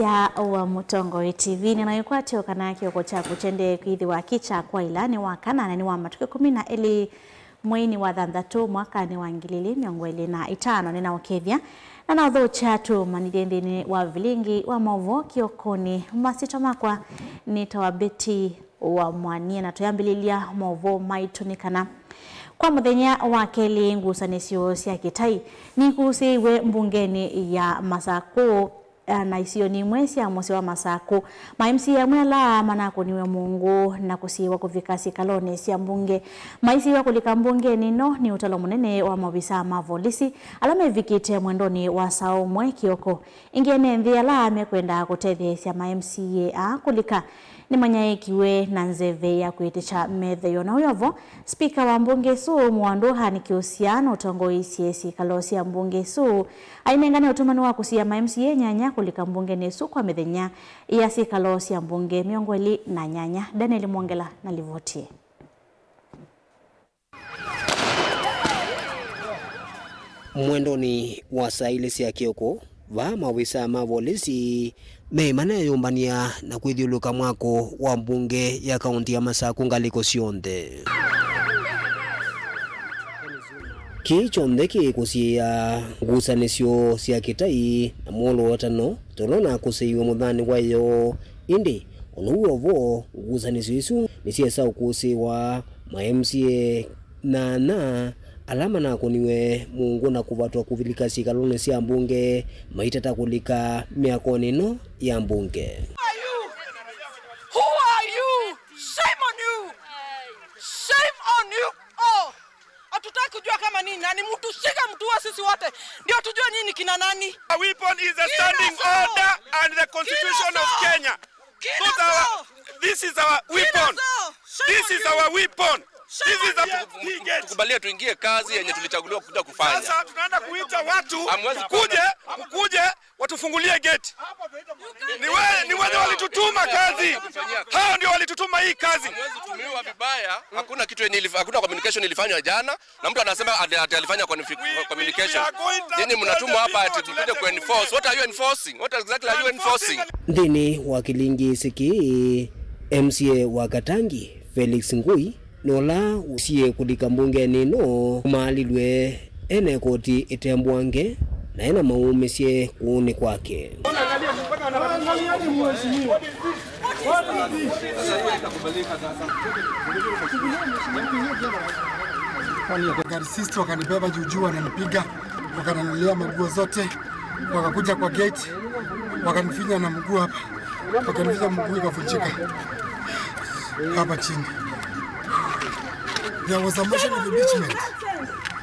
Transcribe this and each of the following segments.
ya wa Mutongo TV ninayokwatio kana kioko cha kuchende kithi wa kicha kwa ilani wa kanana ni wa matuke 12 mwezi wa thandatu mwaka ni wa 2025 ninaokethia na naudho chatu manidendeni wa vilingi wa mauvo kiokoni masito makwa nitawabeti wa mwania na tuyambililia mauvo maitunikana kwa muthenya wa keli ngusanisio cia kitai ni kusiwe mbungeni ya Masako na isio ni mwesi ya mwesi wa Masako maimsi ya mwela manako niwe Mungu na kusiwa kuvikasi kalone sia mbunge maisi wa kulika mbunge nino ni utalo munene wa mabisa mavolisi alame vikite mwendoni wa sao mwe kioko ingene nthia la amekwenda kutethia sia MCA kulika ni manyaikiwe na nzeve ya kuitisha metheyo na uyovo spika wa mbunge su mwanduha ni kiusiano utongo isiesi kalosi ya mbunge su ainengane utumani wa kusia MCA nyanya kulika mbunge nesu kwa methenya iasi kalosi ya mbunge miongweli na nyanya Daniel Mwongela na livotie mwendoni wa sailisi ya kioko va mawisa mavolisi meimana yombania na kwithiuluka mwako wa mbunge ya kaunti ya Masako ngaliko cionthe kichonde kikusia ngusanisio cia kitai na mwolo watano torona kusiiwe muthani wayo indi onuwo ngusanisio isu nisiesa ukusiwa MCA na alama na kuniwe Mungu na kuvatwa kuvilika sikalone sia mbunge maitata kulika miakoni no ya mbunge. Who are you? Shame on you! Shame on you! Oh! Hatutaki kujua kama nini nani mtu shika mtu wa sisi wote ndio tujue nini kina nani. A weapon is a standing order and the constitution of Kenya. This is our weapon. This is our weapon. Tukubalia tuingie kazi yenye tulichaguliwa kuja kufanya. Sasa tunaenda kuita watu kuje watufungulie gate. Ni wale walitutuma kazi. Hao ndio walitutuma hii kazi. Mwezi tumiwa vibaya, hakuna communication ilifanywa jana na mtu anasema alifanya communication. Yeni mnatumwa hapa ati tukuje kuenforce. What are you enforcing? What exactly are you enforcing? Ndini wa Kilingi siki MCA wa Katangi Felix Ngui nola usie kulika mbunge nino maalilwe ene koti itembwange na ena maumesie kuuni kwake Wakarisisti wakanibeba juujuu wananipiga wakaninulia maguo zote wakakuja kwa gate wakanifinya na mguu hapa wakanifinya mguu ikavunjika hapa chini. There was a motion of impeachment.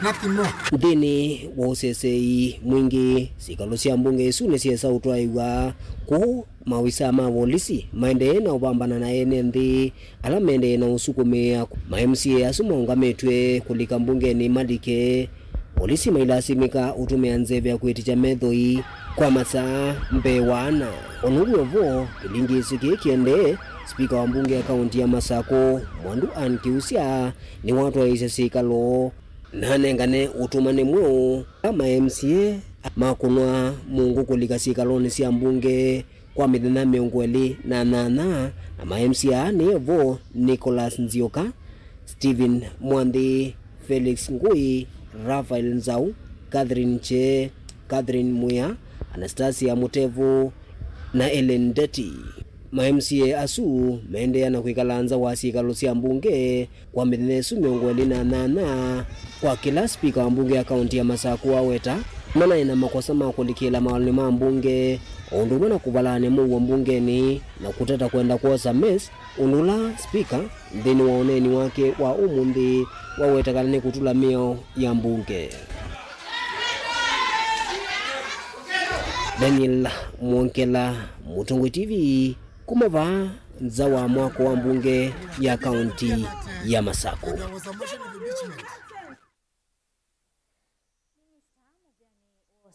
Nothing more. Ndini wa usesei mwingi sikalosia mbunge isu nesiesa utwaiwa ku mawisa mavolisi maende na ubambana na ene nthi ala mende na usukumia MCA asumongametwe kulika mbunge ni Malike polisi mailasimika utumia nzeve ya kuiticha methoi kwa masaa mbewana onuruovo Kilingi siki kiende spika wa mbunge ya kaunti ya Masako Mwandu Ankiusia ni watu wa isesikalo na nengane utumane mweo kama MCA makunwa Mungu kulika sikaloni sia mbunge kwa mithenya miongweli na MCA ni evo Nicholas Nzioka, Steven Mwandi, Felix Ngui, Rafael Nzau, Catherine Che, Catherine Muya, Anastasia Mutevu na Ellen Deti. MCA asu mende na kuikalanza wasikalo sia mbunge kwa mithenya miongweli na kwa kila spika wa mbunge ya kaunti ya Masako aweta mana ina makosa makulikila mawalini ma mbunge onduma na kubalane mu mbunge ni na kutata kwenda kuosa mes unula spika ndini waoneni wake wa umundi waweta kalane kutula mio ya mbunge. Daniel Mwongela, Mutongo TV, kumava nzawa mwako wa mbunge ya kaunti ya Masako.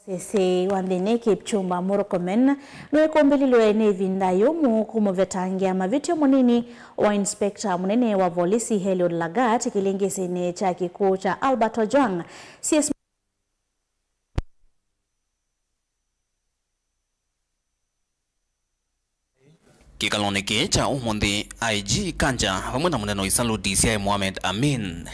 Sese wandene Kipchumba Murkomen nwe kombelilo ene vindayo mu kumovetangia mavitio munini wa inspector munene wa volisi Heliod Lagat Kilingi sene cha kikuu cha Albert Ojwang CS Kikaloneke cha umundi IG Kanja pamwe na muneno isalu DCI Mohamed Amin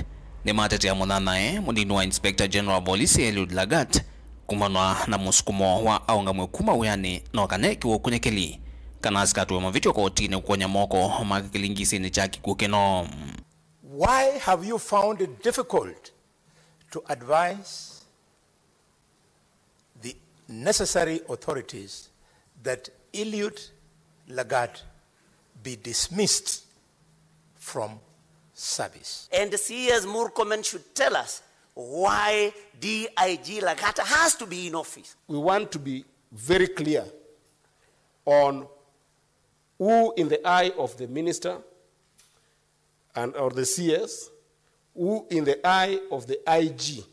ni matetea munanae mundini wa Inspector General wa Polisi Eliud Lagat kumanwa na musukumo wa aunga mwekuma uyani na wakaneki wa kunekeli kana asikatu wa mavitio kwa otine kukonya moko makikilingisi ni chaki kukeno. Why have you found it difficult to advise the necessary authorities that Eliud Lagat be dismissed from service? And the CS Murkomen should tell us why DIG Lagat has to be in office. We want to be very clear on who in the eye of the minister and or the CS, who in the eye of the IG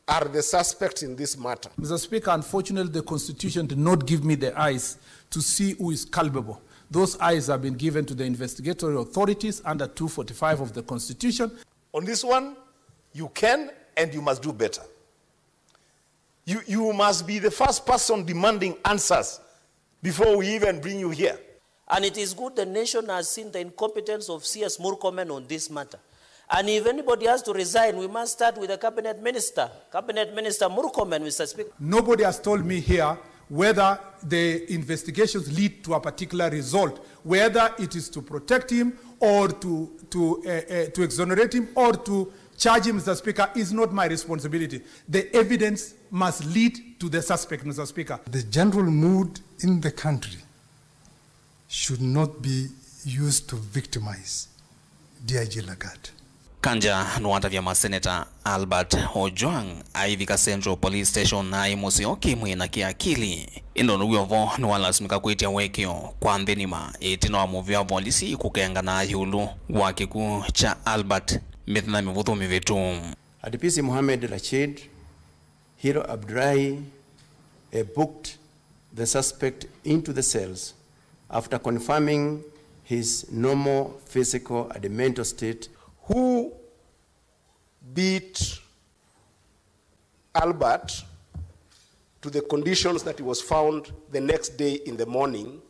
are the suspects in this matter. Mr. Speaker, unfortunately, the Constitution did not give me the eyes to see who is culpable. Those eyes have been given to the investigatory authorities under 245 of the Constitution. On this one, you can and you must do better. You must be the first person demanding answers before we even bring you here. And it is good the nation has seen the incompetence of CS Murkomen on this matter. And if anybody has to resign, we must start with the cabinet minister. Cabinet Minister Murkomen, Mr. Speaker. Nobody has told me here whether the investigations lead to a particular result, whether it is to protect him or to exonerate him or to charge him, Mr. Speaker, is not my responsibility. The evidence must lead to the suspect, Mr. Speaker. The general mood in the country should not be used to victimize DIG Lagat. Kanja nuwata vya maseneta Albert Ojwang aivika Central Police Station na imusioki mwina kiakili. Ino nuyovo nuwalasimika kuitia wekio kwa ndhenima itino wa movia polisi kukenga na yulu wa kiku cha Albert mithina mivuthu mivitu. Adipisi Mohamed Rashid, Hero Abdullahi booked the suspect into the cells after confirming his normal physical and mental state. Who beat Albert to the conditions that he was found the next day in the morning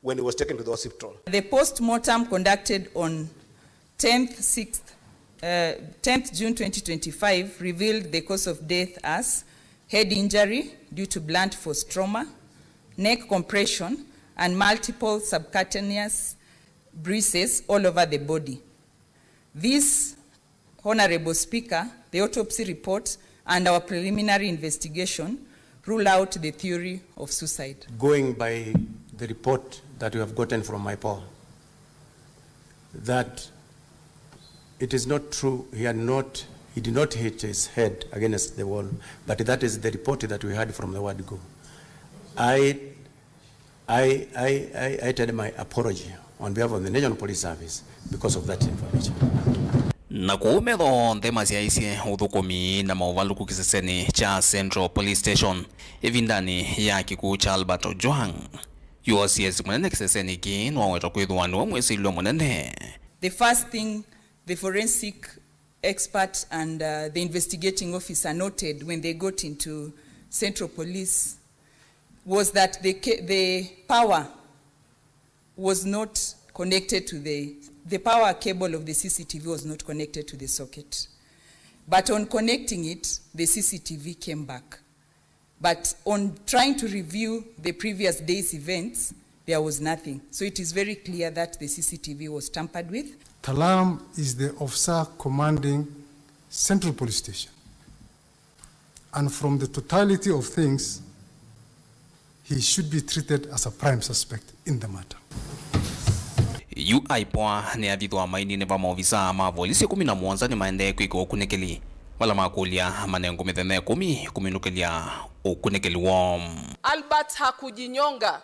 when he was taken to the hospital? The post-mortem conducted on 10th June 2025 revealed the cause of death as head injury due to blunt force trauma, neck compression, and multiple subcutaneous bruises all over the body. This, Honorable Speaker, the autopsy report and our preliminary investigation rule out the theory of suicide. Going by the report that we have gotten from my Paul, that it is not true, he did not hit his head against the wall, but that is the report that we had from the word go. I tell my apology on behalf of the National Police Service because of that information. Na kuumetho nthema ciaicie uthukumi na mauvaluku kiseseni cha Central Police Station evindani ya kiku cha Albert Ojwang UOCS munene kiseseni ki nwawetwa kwithwani wa mwesilwa munene. The first thing the forensic expert and the investigating officer noted when they got into Central Police was that the power was not connected to the power cable of the CCTV was not connected to the socket. But on connecting it, the CCTV came back. But on trying to review the previous day's events, there was nothing. So it is very clear that the CCTV was tampered with. Talam is the officer commanding Central Police Station. And from the totality of things, he should be treated as a prime suspect in the matter. UIPOA ni athithwa maini pa maofisa ma polisi 17 ni maende kwiko kunekeli wala makulia manengo mithene 10 kuminukelia ukunekeli wa Albert hakujinyonga,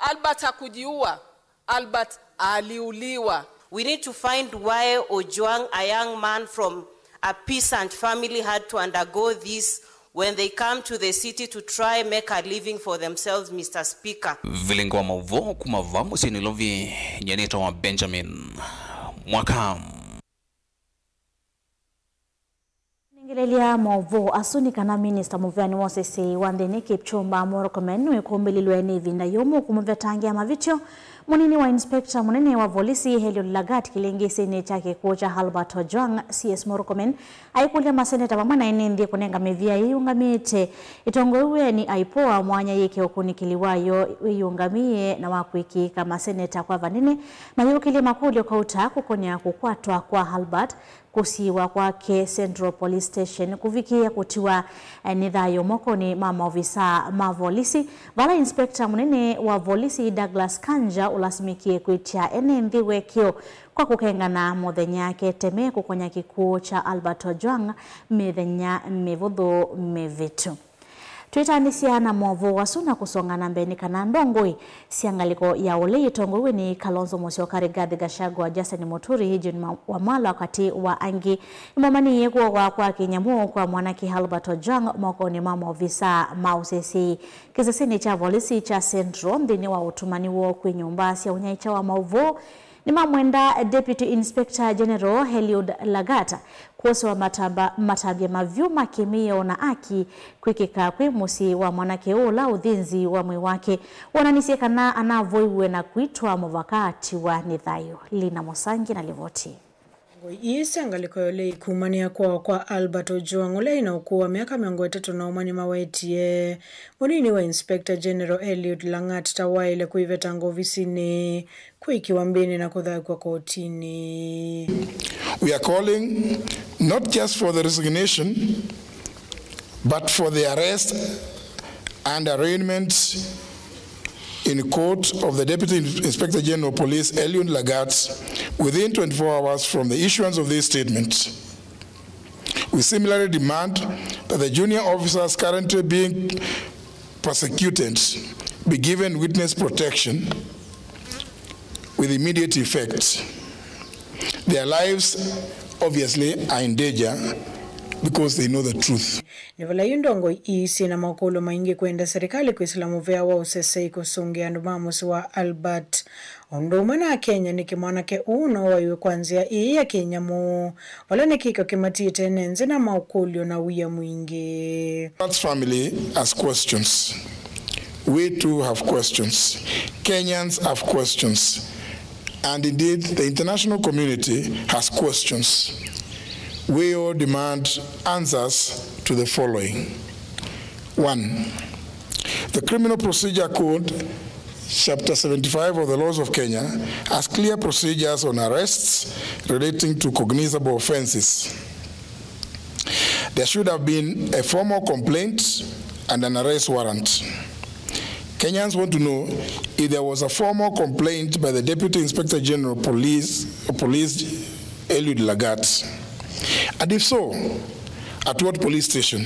Albert hakujiua, Albert aliuliwa. We need to find why Ojwang, a young man from a peasant family, had to undergo this when they come to the city to try make a living for themselves, Mr. Speaker. Vilengo mavo kumavamu sinilovi nyeneta wa Benjamin Mwaka. Kilelia movo asuni kana Minister Muvyani Moses wandeni Kipchumba Murkomen wekombililwe ni vinda yomo kumuvyatangia mavityo munini wa Inspector munene wa Volisi Eliud Lagat kilengesi ni chake kocha Albert Ojwang CS Murkomen aikulia maseneta pamana inendi kunenga mevia yungamite itongowe ni aipoa mwanya yeke okunikiliwayo yungamie na wakuiki kama seneta kwa vanini mayukili makuli okauta kukonya kukwatwa kwa Albert kusiwa kwake Central Police Station kuvikia kutiwa nidhayo moko ni mama ofisa mavolisi vala Inspector munene wa Volisi Douglas Kanja ulasimikie kuitia enendi wekio kwa kukengana muthenya keteme kukonya kikuo cha Albert Ojwang mithenya mivuthu mivitu. Tuitanisia na mwovu wasuna kusongana mbeni kana ndongoi siangaliko ya ule itongowe ni Kalonzo Musyoka Rigathi Gachagua Justin Muturi hijini wa mala wakati wa angi imamani yekuwa kwa kinyamu kwa mwanaki Albert Ojwang moko ni mama ofisa mausesi kisasini cha Volisi cha Central ndini wa utumani wo kwenye umbasi ya unyaicha wa mauvo ni mamwenda Deputy Inspector General Eliud Lagat kuhusu wa matabia mavyuma kimio na aki kwikika kwe musi wa mwanake ula udhinzi wa mwe wake wananisieka na anavoiwe na kuitwa mwakati wa nidhayo. Lina Mosangi na Livoti. Isangaliko yole kumania kwa Albert Ojwang ule inaokuwa miaka 3 na umani mawetie munini wa Inspector General Eliud Lagat tawaile kuivetango visini kuikiwa mbini na kudhai kwa kotini. We are calling not just for the resignation but for the arrest and arraignment in court of the Deputy Inspector General of Police Eliud Lagat within 24 hours from the issuance of this statement. We similarly demand that the junior officers currently being persecuted be given witness protection with immediate effect. Their lives obviously are in danger because they know the truth. Nivala yundongo isi na makolo maingi kuenda serikali kwa Islamu vya wa usesei kusungi andumamusi wa Albert Ondumana Kenya nikimwanake uno wa iwe kwanzia iya Kenya mu wala nikika kimatite nenze na maukulio na uya mwingi. Albert's family has questions. We too have questions. Kenyans have questions. And indeed the international community has questions. We all demand answers to the following. 1. The Criminal Procedure Code, Chapter 75 of the Laws of Kenya, has clear procedures on arrests relating to cognizable offenses. There should have been a formal complaint and an arrest warrant. Kenyans want to know if there was a formal complaint by the Deputy Inspector General of Police Eliud Lagat. And if so, at what police station?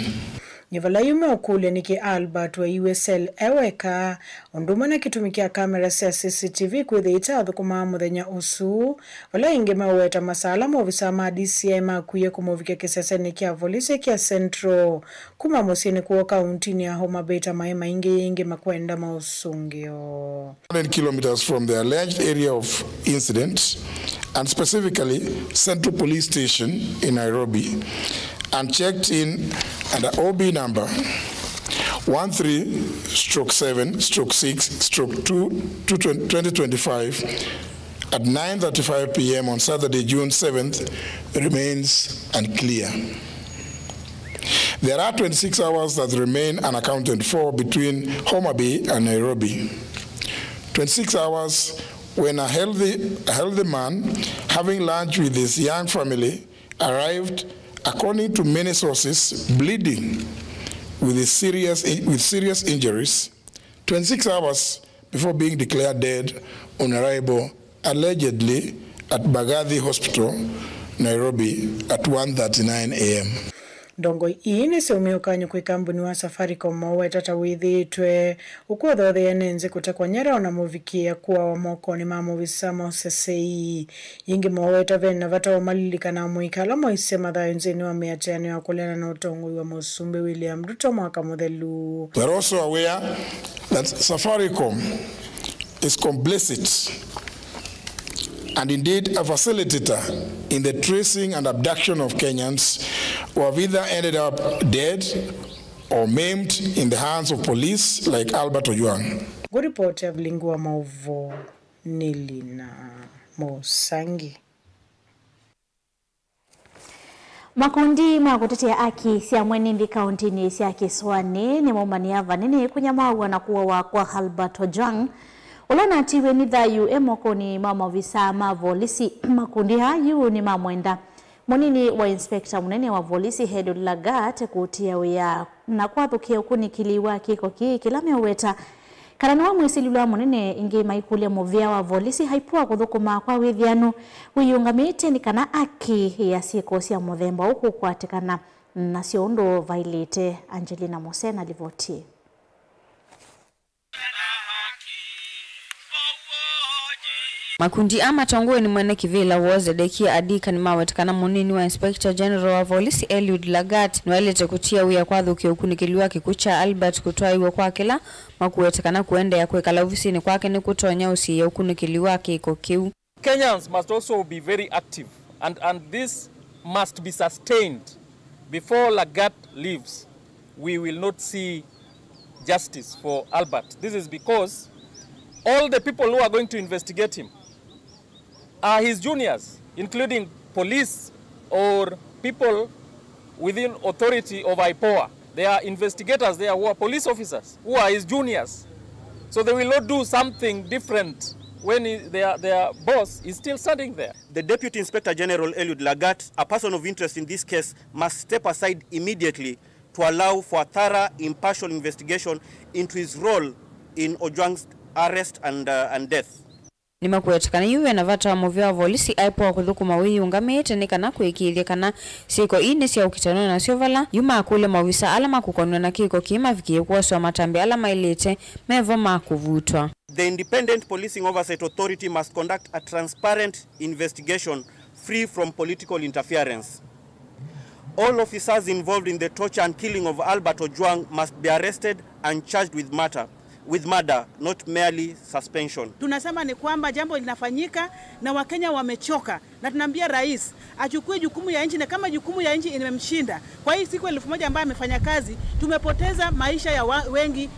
Nivala yume okule niki Albert wa USL eweka ondumana kitumikia kamera sa CCTV kwithiita thukuma muthenya usu wala ingema weta masala movisa ma DCI makuye kumovika kiseseni kia Volisi kia Central kuma musini kuwa kauntini ya Homa Bay maema inge makwenda mausungio. 100 kilometers from the alleged area of incident and specifically Central Police Station in Nairobi and checked in under OB number 13/7/6/2025 at 9:35 p.m. on Saturday, June 7th remains unclear. There are 26 hours that remain unaccounted for between Homa Bay and Nairobi. 26 hours when a healthy man having lunch with his young family arrived, according to many sources, bleeding with serious injuries, 26 hours before being declared dead on arrival, allegedly at Bagathi Hospital, Nairobi, at 1:39 a.m. Dongo ine se umeukanyo kwa kambuni wa Safaricom mawe tata withitwe ukuwa dhothe ya nenze kutekwa nyara ona muvikia kuwa wa moko ni mamo visama usesei yingi mawe tavena vata wa malilika na muikala moisema dha yunzeni wa meateani wa kulena na utongo wa Musumbi William Ruto mwaka modelu. We're also aware that Safaricom is complicit and indeed a facilitator in the tracing and abduction of Kenyans who have either ended up dead or maimed in the hands of police like Albert Ojwang. Good report of Lingua Mauvo Nilina Mosangi. Makundi makutetea haki cia mwenindi kaunti-ini cia Kisuani ni maumania vanene kunyamawa na kuwa kwa Albert Ojwang ulana atiwe ni thayu emokoni maavisa ma volisi. Makundi hayu ni mamwenda munini wa inspector munene wa volisi Eliud Lagat kutia wia na kwathukia ukunikiliwa kiko kila meweta kana wa mwisilula munene ingi maikulia movia wa volisi haipua kuthukuma kwa withiano wiyungamite ni kana aki ya siko cia muthemba huku kwatikana na ciondo Vailete Angelina Mosena livoti. Makundi ama tongoe ni mwene kivila woze dekia adika ni mawetakana munini wa Inspector General wa Volisi Eliud Lagat ni walete kutia uya kwa dhuki ukunikiliwa kikucha Albert kutoa iwe kwa kila makuwetakana kuende ya kwekala ofisini kwake ni kutonya usi ya ukunikiliwa kiko kiu. Kenyans must also be very active and this must be sustained. Before Lagat leaves, we will not see justice for Albert. This is because all the people who are going to investigate him are his juniors, including police or people within authority of IPOA. They are investigators, they are police officers who are his juniors. So they will not do something different when their boss is still standing there. The Deputy Inspector General Eliud Lagat, a person of interest in this case, must step aside immediately to allow for a thorough, impartial investigation into his role in Ojwang's arrest and death. Ni makuwetakana yuwe na vata wa movia wa volisi aipo kuthukuma wiyungamite ni kana kuikiithia kana siko ine sia ukitano na siovala yuma akule mawisa alama kukonwe na kiko kima vikie kuwaswa matambi alama ilete mevo makuvutwa. The Independent Policing Oversight Authority must conduct a transparent investigation free from political interference. All officers involved in the torture and killing of Albert Ojwang must be arrested and charged with murder, not merely suspension. Tunasema ni kwamba jambo linafanyika na Wakenya wamechoka na tunaambia rais achukue jukumu ya nchi, na kama jukumu ya nchi imemshinda kwa hii siku 1000 ambayo amefanya kazi, tumepoteza maisha ya wengi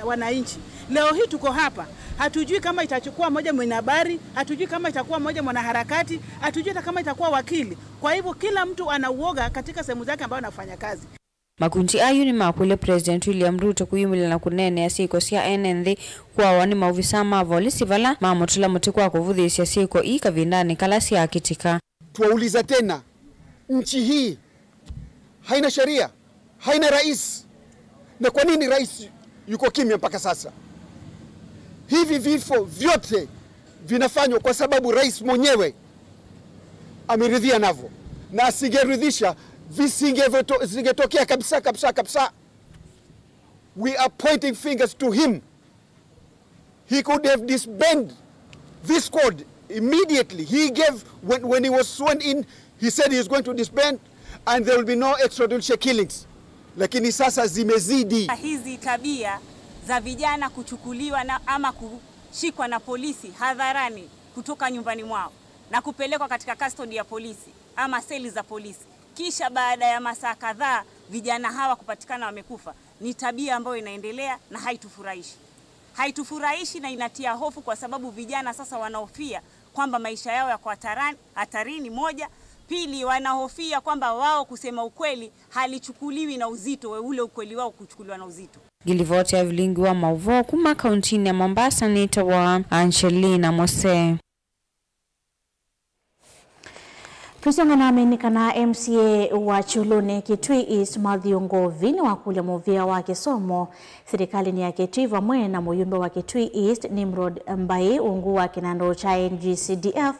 wananchi. Leo hii tuko hapa, hatujui kama itachukua moja mwanahabari, hatujui kama itakuwa moja mwanaharakati, hatujui hata kama itakuwa wakili. Kwa hivyo kila mtu anauoga katika sehemu zake ambayo anafanya kazi. Makunji ayu ni makule President William Ruto kuyumila na kunene ya siko siya NND kwa wani mauvisa ma volisi vala mamotula mutikwa kuvuthi siya siko ika vindani kala siya akitika. Tuwauliza tena, nchi hii haina sheria, haina rais, na kwa nini rais yuko kimya mpaka sasa? Hivi vifo vyote vinafanywa kwa sababu rais mwenyewe ameridhia navyo, na asigeridhisha visingetokea kabisa. We are pointing fingers to him. He could have disbanded this squad immediately. He gave, when he was sworn in, he said he is going to disband and there will be no extrajudicial killings. Lakini sasa zimezidi. Hizi tabia za vijana kuchukuliwa ama kushikwa na polisi hadharani kutoka nyumbani mwao na kupelekwa katika custody ya polisi ama seli za polisi, kisha baada ya masaa kadhaa vijana hawa kupatikana wamekufa, ni tabia ambayo inaendelea na haitufurahishi na inatia hofu, kwa sababu vijana sasa wanahofia kwamba maisha yao yako hatarini. Moja, pili, wanahofia kwamba wao kusema ukweli halichukuliwi na uzito, ule ukweli wao kuchukuliwa na uzito. Gilivoti ya vilingi wa Mauvo kuma kauntini ya Mombasa ni tawa Angelina Mose. Tusonga na amenika na MCA wa Chulune Kitui East Matthew Ngovi ni wakule movia wa Kisomo. Serikali ni ya Kitui vamwe na muyumbe wa Kitui East Nimrod Mbai ungu wa kinando cha NGCDF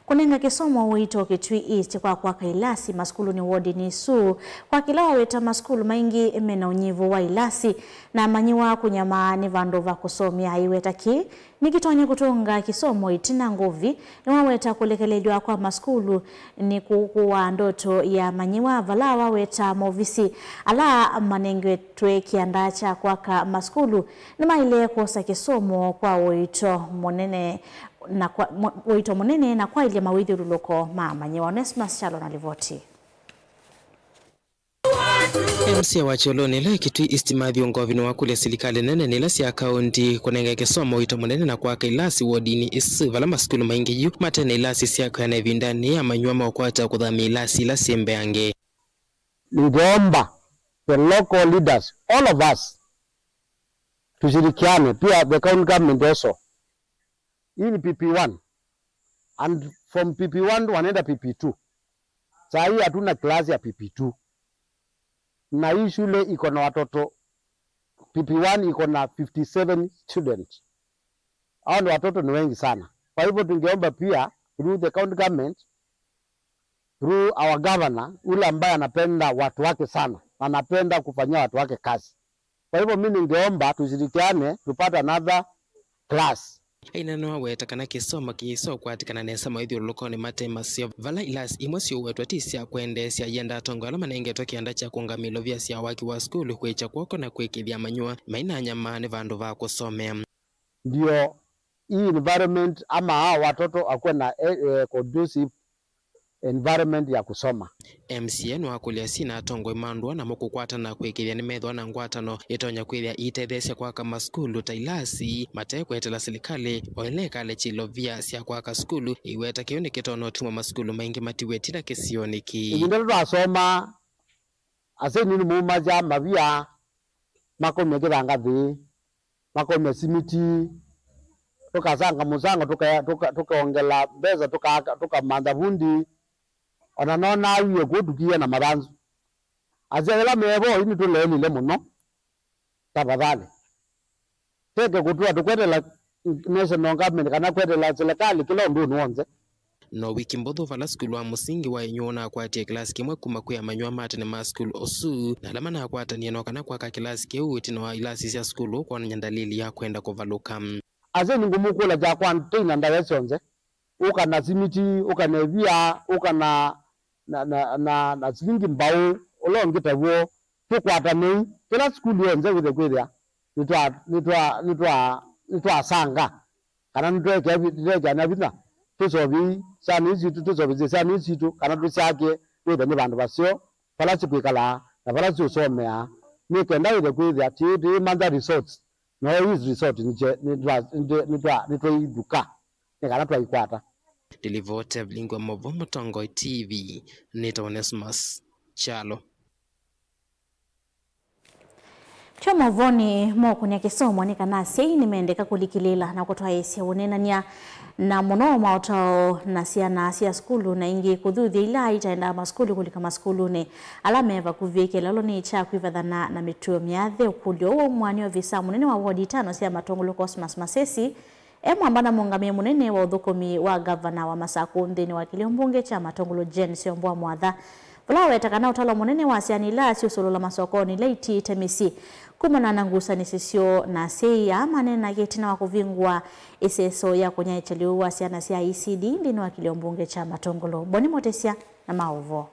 kunenga Kisomo wito Kitui East kwa kailasi maskulu ni wodi ni su kwa kila weta maskulu maingi mena unyivu wa ilasi na manyiwa kunyama ni vandova kusomia haiweta ki nikitonye kutunga Kisomo itina Ngovi ni waweta kulekelejwa kwa maskulu ni kukuwa ndoto ya manyiwa vala waweta movisi ala manengwe twe kiandacha kwa maskulu ni maile kosa Kisomo kwa wito monene na kwa wito monene na kwa ile mawidhi uloko mama nyewa Onesmus Chalo na livoti. MC wa Choloni la kitui istima viongo vino wakule serikali nene nila sia kaunti kunenge kesoma wito munene na kwa kailasi wodini isi vala maskulu maingi yu matene ilasi sia kwa na vindani ya manyuama wakwata kudhami ilasi ila siembe ange. Ningeomba the local leaders, all of us, tushirikiane, pia the county government also. Hii ni PP1 and from PP1 wanaenda PP2. Saa hii hatuna klasi ya PP2. Na hii shule iko na watoto PP1 iko na 57 students. Hao ni watoto ni wengi sana. Kwa hivyo tungeomba pia through the county government, through our governor, ule ambaye anapenda watu wake sana, anapenda kufanyia watu wake kazi. Kwa hivyo mimi ningeomba tushirikiane tupate another class. Aina no weta kana kisoma kiso kwatikana nesa maithio lokoni matema sio vala ilas imosio wetu atisia kuendesya yenda tongo ala manenge tokianda cha kungamilo vya sia waki wa skulu kwecha kwoko na kwekithia manyua maina nyama ne vandu va kusomea. Ndio hii environment ama hao watoto akuwe na conducive environment ya kusoma. MCN wakulia sina tongo imandwa na mukukwata na kwekithia ni methwa na ngwatano itonya kwithia itethesya kwa kama skulu tailasi mate kwetela serikali oeleka le chilovia sia kwa ka skulu iweta kione kitono tuma maskulu maingi matiwetira kisioniki. Ndio twasoma ase nini mumaja mavia makome kithanga thi makome simiti tukasanga muzango tukaongela mbeza tukamanda vundi ona nona awiye kudukia na mabanzu azela mebo ini tulelile muno tafadhali teke kutua tukwetela national government kana kwetela serikali kila ndu nuonze no wiki mbodho vala skulu wa musingi wa inyona kwa tie class kimwe kuma kuya manywa mate na school osu na alama na kwata nieno kana kwa ka class keu tino wa ilasi sia skulu kwa nyandalili ya kwenda kuvaluka aze ningumukula ja kwa ntina ndawesonze uka na simiti uka na via uka na silingi mbao olongita wo tukwata nei kila skulu yonze withe kwithia nitwa sanga kana nitweke na vina tusobi sana hizi tusobi sana hizi tu kana tusake withe ni bandu basio pala sikwikala na pala usomea ni kenda withe kwithia ti manda resorts no hizi resort nitwa iduka ni kana twaikwata. Delivote Blingwa Movomo Tongo TV Nita Onesmus Chalo Choma voni mokunya kisomo ni kana sei nimeendeka kulikilila na kutoa isi unenania na mono mautao na sia skulu na ingi kudhuthi ila itaenda maskulu kulika maskulu ne alameva kuvyeke lalo ni cha kuivadhana na mituo miathe ukulio uo mwani wa visa munene wa wadi 5 sia Matongolo Cosmas Masesi ambana mungamia munene wa udhukomi wa gavana wa Masaku ndeni wa Kiliumbunge cha Matongolo Jen Siombwa Mwadha Vula wetakana utalo munene wa siani la siusolola masokoni leiti temisi kumana nangusa nisisio na seya manena getina wakuvingwa iseso ya kunya ichaliwa siana siya ECD ndeni wa Kiliumbunge cha Matongolo Boni Motesia na Maovo.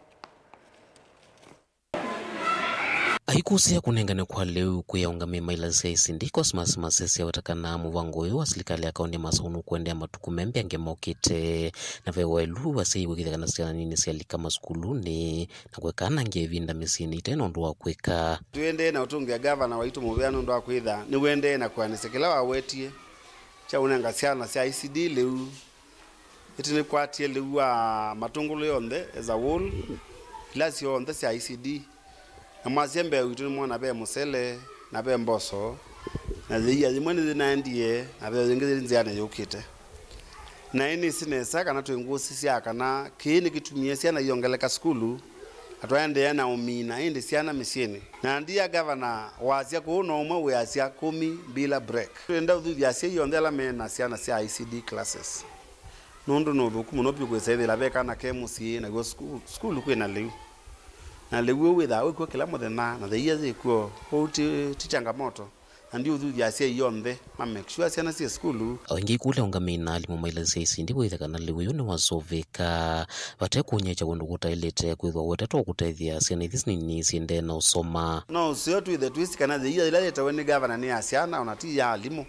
Haikusia kunengane kwa leo kuyaungame mailasi ya isindi Cosmas Masesi ya watakana muwangoyo wa serikali ya kaunti Masaunu kuendea matukumembe angemokite na vewa elu wasei wakithakana siana nini sialika maskuluni na kwekana ngevinda misini tena nduwa kweka tuende na utungi ya gavana wa itu muweano nduwa kwitha ni wende na kwanisekela wa wetie cha unanga siana siya ECD leu itini kwa tie leu wa Matongolo yonde as a whole ilasi yonde siya ECD na mazembe witu mwana be musele na be mboso na ziya zimwene zinaendie na be zingezi nziana yokite na ini sinesa kana twengusi sia kana kini kitumie siana yongeleka skulu atwaende na umina indi siana misini na ndia governor wazia kuona umwe weasia 10 bila break twenda udhi asia yondela mena siana sia ECD classes nondo no buku no pigwe sebe la beka na kemusi na go skulu kwena leo na lewe witha wiko kila muthena na theiya zikuo uti changamoto ndio udhu ya sia yonde ma make sure siana sia skulu wengi kule ungamina alimu mailasi ya isindi withakana lewe yone wasoveka vate kunyecha kundu kutailete kwithwa wote to kutaithia siana ithisi nini siende na usoma no sio tu the twist kana theiya ila leta weni governor ni asiana onati ya alimu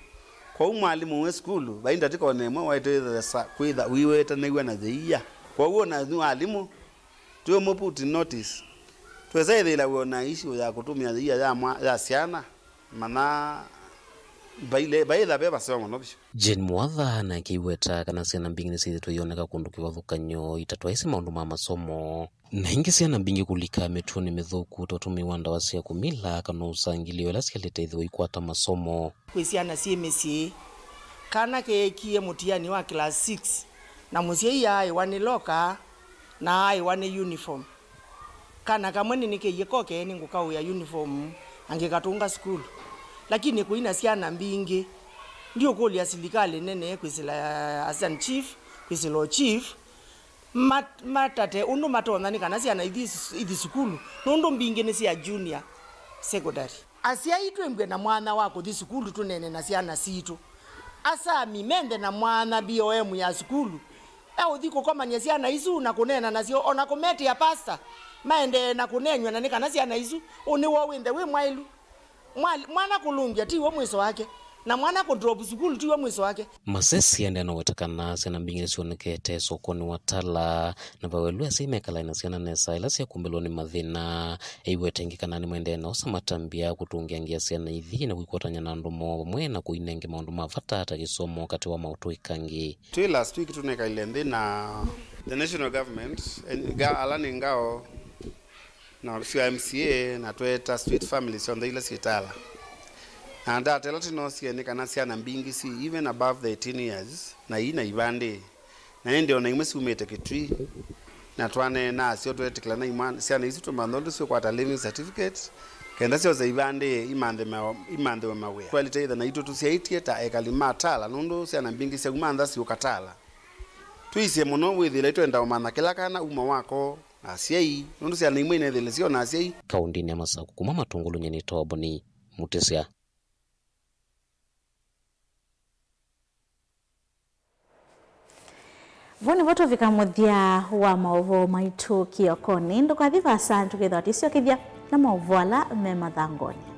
kwa umwalimu we skulu bainda tiko nemwe waite kwitha wiweta negwa na theiya kwa uo na alimu tuwe moputi notice tweza ithila wona issue ya kutumia thia ya ciana mana baitha beba somo no bisho. Jane Mwatha na kiweta kana ciana mbingi ni cithitwo yoneka kundu kiwathukanyo itatwa isi maundu ma masomo na ingi ciana mbingi kulika mituni mithuku totumiwa ndawa cia kumila kana usangilio ila cialete ithwa ikwata masomo kwi ciana CMC kana kekie mutiani wa class 6 na mucie ya iwani loka na iwani uniform kana kamwe ni kiyikoke ni ngukau ya uniform angikatunga school lakini kuina ciana mbingi ndio kuli ya serikali nene kwisila assistant chief kwisilo chief matate undu matona ni kana ciana ithi sukulu nundu mbingi ni cia junior secondary asia itwembwe na mwana wako thi sukulu tunene na ciana situ asa mimende na mwana BOM ya sukulu au thiko kama ni ciana izu na kunena nacio ona kometi ya pasta maende na kunenywa na nikana ciana izu uni wo winde we mwailu mwana kulungia tiwo mwiso wake na mwana kudrop sukulu tiwo mwiso wake masesi ende anawetakana ciana mbingi cionekete sokoni watala na bawelu asimekala ina ciana nesa ila cia kumbelwa ni mathina iwetengikana ni mwende na osa matambia kutungiangia ciana ithi na kuikwatanya na ndumo mwe na kuinenge maundu mavata hata gisomo kati wa mautu ikangi twi last week tuneka ile na the national government alani ngao na MCA na tweta street families on the ile sitala and that lot no sie ni kana ciana mbingi si even above the 18 years na ina ibande na ndio na imesi umete kitwi na twane na sio twetikla na imani ciana isu tumando sio kwa living certificate kenda sio za ibande imande wa mawe quality either na ito tusiaitie ta ekalima tala nundo ciana mbingi cia kumanda sio katala tuisie muno withile twenda umana kila kana uma wako asiai nundu ciana imwe ne thile sio na asiai kaundini ya Masaku kuma Matungulu nyeni tobo ni Mutesia. Voni voto vikamuthia wa maovo maitu kiokoni ndukathiva santu kithotisio kithia na maovo ala me mathangoni.